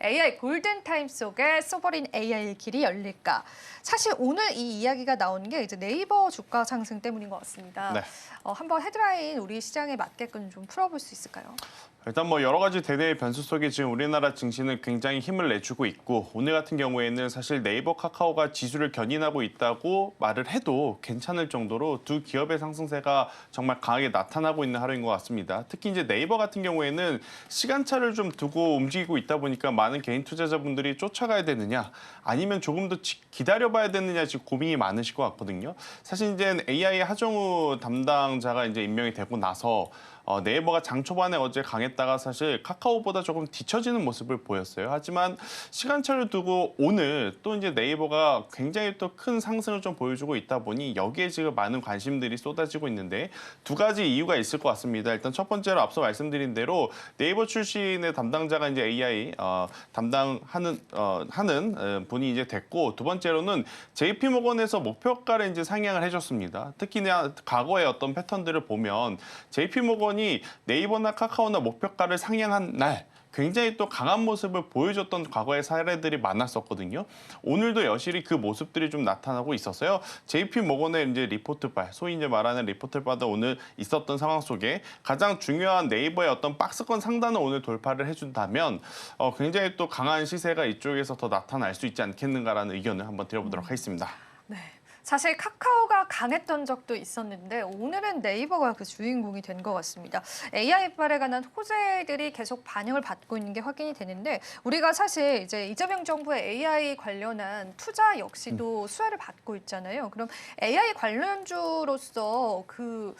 AI 골든타임 속에 소버린 AI의 길이 열릴까? 사실 오늘 이 이야기가 나온 게 이제 네이버 주가 상승 때문인 것 같습니다. 네. 한번 헤드라인 우리 시장에 맞게끔 좀 풀어볼 수 있을까요? 일단 뭐 여러 가지 대대의 변수 속에 지금 우리나라 증시는 굉장히 힘을 내주고 있고, 오늘 같은 경우에는 사실 네이버, 카카오가 지수를 견인하고 있다고 말을 해도 괜찮을 정도로 두 기업의 상승세가 정말 강하게 나타나고 있는 하루인 것 같습니다. 특히 이제 네이버 같은 경우에는 시간차를 좀 두고 움직이고 있다 보니까 많은 개인 투자자분들이 쫓아가야 되느냐, 아니면 조금 더 기다려봐야 되느냐 지금 고민이 많으실 것 같거든요. 사실 이제 AI 하정우 담당자가 이제 임명이 되고 나서 네이버가 장 초반에 어제 강했다가 사실 카카오보다 조금 뒤처지는 모습을 보였어요. 하지만 시간차를 두고 오늘 또 이제 네이버가 굉장히 또 큰 상승을 좀 보여주고 있다 보니 여기에 지금 많은 관심들이 쏟아지고 있는데, 두 가지 이유가 있을 것 같습니다. 일단 첫 번째로 앞서 말씀드린 대로 네이버 출신의 담당자가 이제 AI 담당하는 분이 이제 됐고, 두 번째로는 JP모건에서 목표가를 이제 상향을 해줬습니다. 특히나 과거의 어떤 패턴들을 보면 JP모건이 네이버나 카카오나 목표가를 상향한 날 굉장히 또 강한 모습을 보여줬던 과거의 사례들이 많았었거든요. 오늘도 여실히 그 모습들이 좀 나타나고 있었어요. JP모건의 이제 리포트발, 소위 이제 말하는 리포트발도 오늘 있었던 상황 속에 가장 중요한 네이버의 어떤 박스권 상단을 오늘 돌파를 해준다면 굉장히 또 강한 시세가 이쪽에서 더 나타날 수 있지 않겠는가라는 의견을 한번 드려보도록 하겠습니다. 네. 사실 카카오가 강했던 적도 있었는데 오늘은 네이버가 그 주인공이 된 것 같습니다. AI 발에 관한 호재들이 계속 반영을 받고 있는 게 확인이 되는데, 우리가 사실 이제 이재명 정부의 AI 관련한 투자 역시도 수혜를 받고 있잖아요. 그럼 AI 관련주로서 그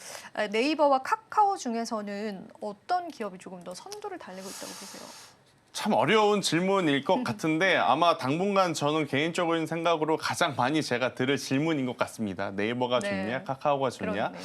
네이버와 카카오 중에서는 어떤 기업이 조금 더 선두를 달리고 있다고 보세요? 참 어려운 질문일 것 같은데, 아마 당분간 저는 개인적인 생각으로 가장 많이 제가 들을 질문인 것 같습니다. 네이버가 네. 좋냐, 카카오가 좋냐. 그렇네요.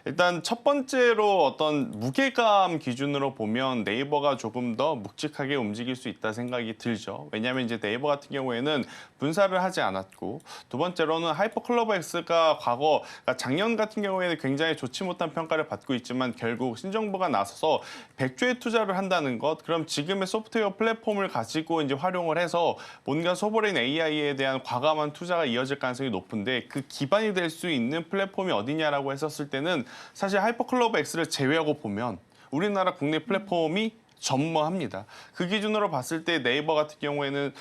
일단 첫 번째로 어떤 무게감 기준으로 보면 네이버가 조금 더 묵직하게 움직일 수 있다 생각이 들죠. 왜냐하면 이제 네이버 같은 경우에는 분사를 하지 않았고, 두 번째로는 하이퍼클러버X가 그러니까 작년 같은 경우에는 굉장히 좋지 못한 평가를 받고 있지만 결국 신정부가 나서서 100조의 투자를 한다는 것, 그럼 지금의 소프트웨어 플랫폼을 가지고 이제 활용을 해서 뭔가 소버린 AI에 대한 과감한 투자가 이어질 가능성이 높은데, 그 기반이 될 수 있는 플랫폼이 어디냐라고 했었을 때는 사실 하이퍼클러버X를 제외하고 보면 우리나라 국내 플랫폼이 전무합니다. 그 기준으로 봤을 때 네이버 같은 경우에는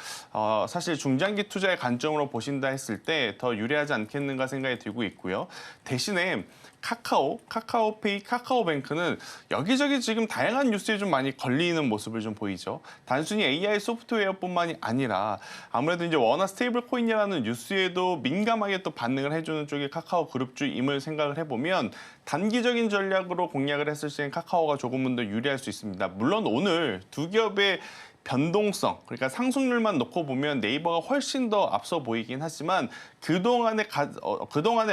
사실 중장기 투자의 관점으로 보신다 했을 때 더 유리하지 않겠는가 생각이 들고 있고요. 대신에 카카오페이, 카카오뱅크는 여기저기 지금 다양한 뉴스에 좀 많이 걸리는 모습을 좀 보이죠. 단순히 AI 소프트웨어뿐만이 아니라 아무래도 이제 워낙 스테이블 코인이라는 뉴스에도 민감하게 또 반응을 해주는 쪽이 카카오 그룹주임을 생각을 해보면 단기적인 전략으로 공략을 했을 때는 카카오가 조금은 더 유리할 수 있습니다. 물론 오늘 두 기업의 변동성, 그러니까 상승률만 놓고 보면 네이버가 훨씬 더 앞서 보이긴 하지만 그동안의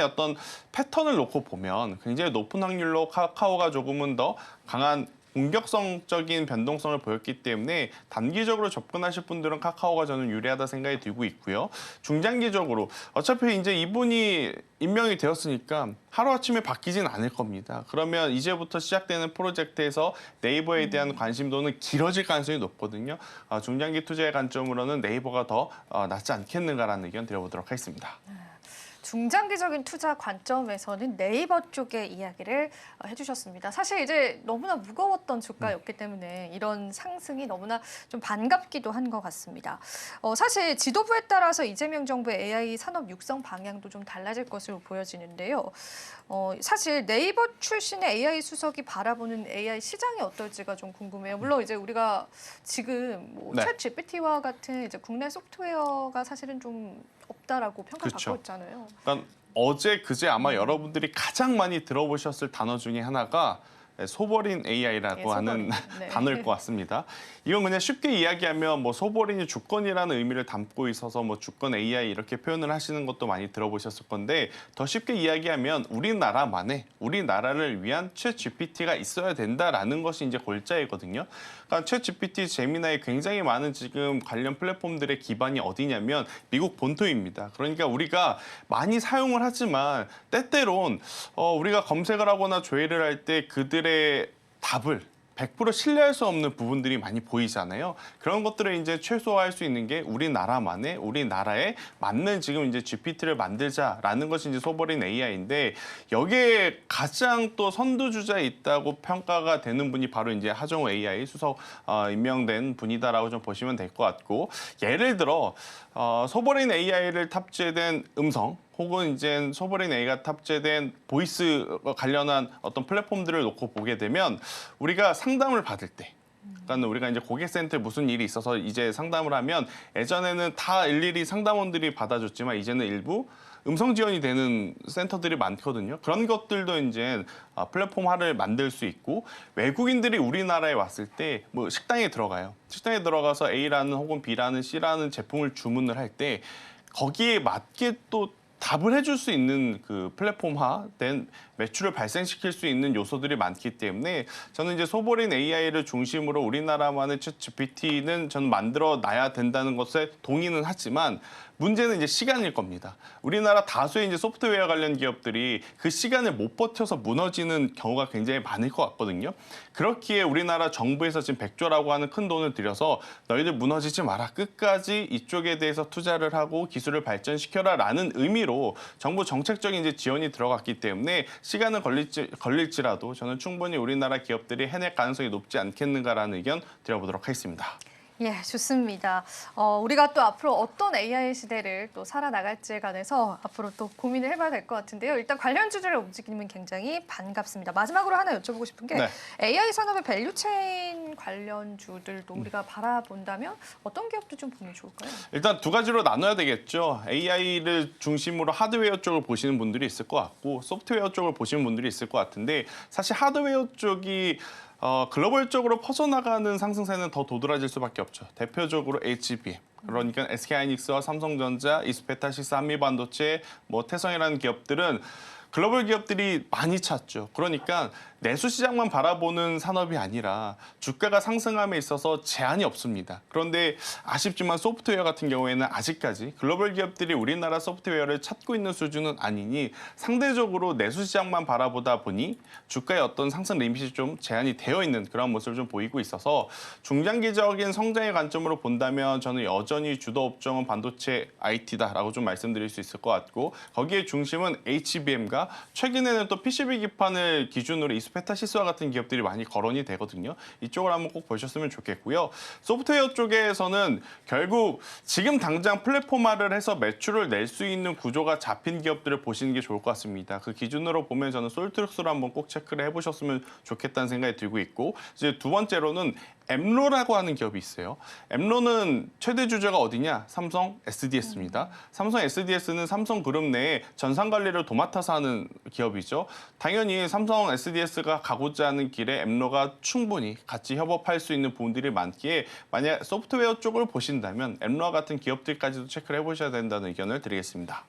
어떤 패턴을 놓고 보면 굉장히 높은 확률로 카카오가 조금은 더 강한 공격성적인 변동성을 보였기 때문에 단기적으로 접근하실 분들은 카카오가 저는 유리하다 생각이 들고 있고요. 중장기적으로 어차피 이제 이분이 임명이 되었으니까 하루아침에 바뀌진 않을 겁니다. 그러면 이제부터 시작되는 프로젝트에서 네이버에 대한 관심도는 길어질 가능성이 높거든요. 중장기 투자의 관점으로는 네이버가 더 낫지 않겠는가라는 의견 드려보도록 하겠습니다. 중장기적인 투자 관점에서는 네이버 쪽의 이야기를 해주셨습니다. 사실 이제 너무나 무거웠던 주가였기 때문에 이런 상승이 너무나 좀 반갑기도 한 것 같습니다. 사실 지도부에 따라서 이재명 정부의 AI 산업 육성 방향도 좀 달라질 것으로 보여지는데요. 사실 네이버 출신의 AI 수석이 바라보는 AI 시장이 어떨지가 좀 궁금해요. 물론 이제 우리가 지금 뭐 네. 챗 GPT와 같은 이제 국내 소프트웨어가 사실은 좀 없다라고 평가를 그렇죠. 받고 있잖아요. 그러니까 어제 그제 아마 여러분들이 가장 많이 들어보셨을 단어 중에 하나가 소버린 AI라고 예, 하는 소버린. 네. 단어일 것 같습니다. 이건 그냥 쉽게 이야기하면 뭐 소버린이 주권이라는 의미를 담고 있어서 뭐 주권 AI 이렇게 표현을 하시는 것도 많이 들어보셨을 건데, 더 쉽게 이야기하면 우리나라를 위한 챗 GPT가 있어야 된다라는 것이 이제 골자이거든요. 그러니까 챗 GPT, 제미나이 굉장히 많은 지금 관련 플랫폼들의 기반이 어디냐면 미국 본토입니다. 그러니까 우리가 많이 사용을 하지만 때때론 우리가 검색을 하거나 조회를 할 때 그들의 답을 100% 신뢰할 수 없는 부분들이 많이 보이잖아요. 그런 것들을 이제 최소화할 수 있는 게 우리나라만의 우리나라에 맞는 지금 이제 GPT를 만들자라는 것이 이제 소버린 AI인데 여기에 가장 또 선두주자에 있다고 평가가 되는 분이 바로 이제 하정우 AI 수석 임명된 분이다라고 좀 보시면 될 것 같고 예를 들어 소버린 AI를 탑재된 음성 혹은 이제 소버린 AI가 탑재된 보이스 관련한 어떤 플랫폼들을 놓고 보게 되면 우리가 상담을 받을 때 그러니까 우리가 이제 고객센터에 무슨 일이 있어서 이제 상담을 하면 예전에는 다 일일이 상담원들이 받아줬지만 이제는 일부 음성 지원이 되는 센터들이 많거든요. 그런 것들도 이제 플랫폼화를 만들 수 있고 외국인들이 우리나라에 왔을 때 뭐 식당에 들어가요. 식당에 들어가서 A라는 혹은 B라는 C라는 제품을 주문을 할 때 거기에 맞게 또 답을 해줄 수 있는 그 플랫폼화된 매출을 발생시킬 수 있는 요소들이 많기 때문에 저는 이제 소버린 AI를 중심으로 우리나라만의 챗 GPT는 저는 만들어 놔야 된다는 것에 동의는 하지만 문제는 이제 시간일 겁니다. 우리나라 다수의 이제 소프트웨어 관련 기업들이 그 시간을 못 버텨서 무너지는 경우가 굉장히 많을 것 같거든요. 그렇기에 우리나라 정부에서 지금 100조라고 하는 큰 돈을 들여서 너희들 무너지지 마라. 끝까지 이쪽에 대해서 투자를 하고 기술을 발전시켜라라는 의미로 정부 정책적인 이제 지원이 들어갔기 때문에 시간은 걸릴지라도 저는 충분히 우리나라 기업들이 해낼 가능성이 높지 않겠는가라는 의견 드려보도록 하겠습니다. 예, 좋습니다. 우리가 또 앞으로 어떤 AI 시대를 또 살아나갈지에 관해서 앞으로 또 고민을 해봐야 될 것 같은데요. 일단 관련 주제를 움직이면 굉장히 반갑습니다. 마지막으로 하나 여쭤보고 싶은 게 네. AI 산업의 밸류체인 관련주들도 우리가 바라본다면 어떤 기업도 좀 보면 좋을까요? 일단 두 가지로 나눠야 되겠죠. AI를 중심으로 하드웨어 쪽을 보시는 분들이 있을 것 같고 소프트웨어 쪽을 보시는 분들이 있을 것 같은데 사실 하드웨어 쪽이 글로벌적으로 퍼져나가는 상승세는 더 도드라질 수밖에 없죠. 대표적으로 HBM, 그러니까 SK하이닉스와 삼성전자, 이스페타시스, 한미반도체, 뭐 태성이라는 기업들은 글로벌 기업들이 많이 찾죠. 그러니까 내수 시장만 바라보는 산업이 아니라 주가가 상승함에 있어서 제한이 없습니다. 그런데 아쉽지만 소프트웨어 같은 경우에는 아직까지 글로벌 기업들이 우리나라 소프트웨어를 찾고 있는 수준은 아니니 상대적으로 내수 시장만 바라보다 보니 주가의 어떤 상승 리밋이 좀 제한이 되어 있는 그런 모습을 좀 보이고 있어서 중장기적인 성장의 관점으로 본다면 저는 여전히 주도 업종은 반도체 IT다라고 좀 말씀드릴 수 있을 것 같고 거기에 중심은 HBM과 최근에는 또 PCB 기판을 기준으로 이스페타시스와 같은 기업들이 많이 거론이 되거든요. 이쪽을 한번 꼭 보셨으면 좋겠고요. 소프트웨어 쪽에서는 결국 지금 당장 플랫폼화를 해서 매출을 낼 수 있는 구조가 잡힌 기업들을 보시는 게 좋을 것 같습니다. 그 기준으로 보면 저는 솔트룩스를 한번 꼭 체크를 해보셨으면 좋겠다는 생각이 들고 있고 이제 두 번째로는 엠로라고 하는 기업이 있어요. 엠로는 최대 주주가 어디냐? 삼성 SDS입니다. 삼성 SDS는 삼성그룹 내에 전산 관리를 도맡아서 하는 기업이죠. 당연히 삼성 SDS가 가고자 하는 길에 엠로가 충분히 같이 협업할 수 있는 부분들이 많기에 만약 소프트웨어 쪽을 보신다면 엠로와 같은 기업들까지도 체크를 해보셔야 된다는 의견을 드리겠습니다.